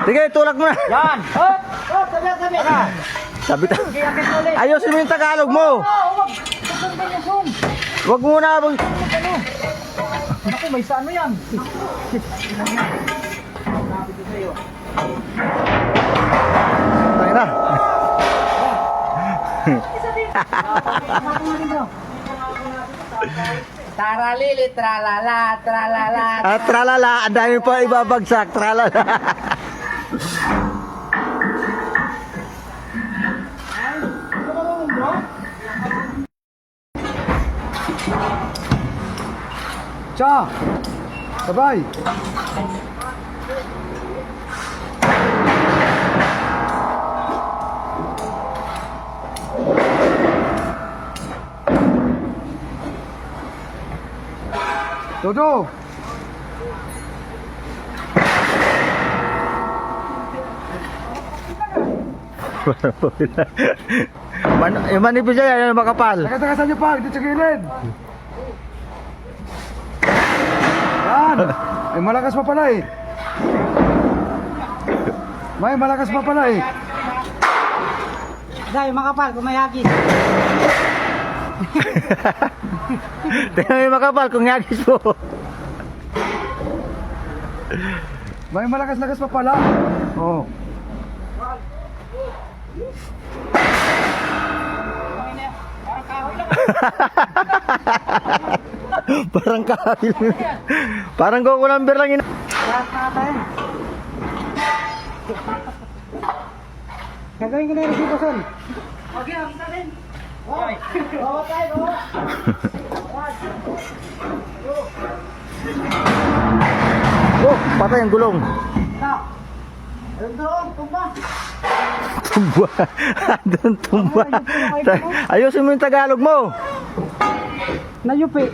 Sige, tulak mo na. Yan. Hop! Hop! Sabi. Sabi ta. Sige, akit ulit. Ayusin mo yung Tagalog mo. Huwag. Sasambay yung zoom. Wag mo na. Ano? Ako, may sa ano yan? Tayo na. Taralili, tralala, tralala. At tralala, ang dami pa ibabagsak. Tralala. Cha! Sabay! Dodo! Yung manipis yan, yung makapal. Taga-tagasan niyo pa, dito sa gilid! Yan! May malakas pa pala eh! May malakas pa pala eh! Dahil makapal, kung may hagis. Tingnan mo yung makapal kung yagis mo. May malakas-lakas pa pala! Oh. Parang kahil. Parang Goku number lang yun. Gagawin ko na yung resibuson. Okay, ang isa din. Bawa tayo, bawa. Oh, patay ang gulong. Na. Doon, tumba. Tumba. Doon tumba. Ayusin mo yung Tagalog mo. Nayupi.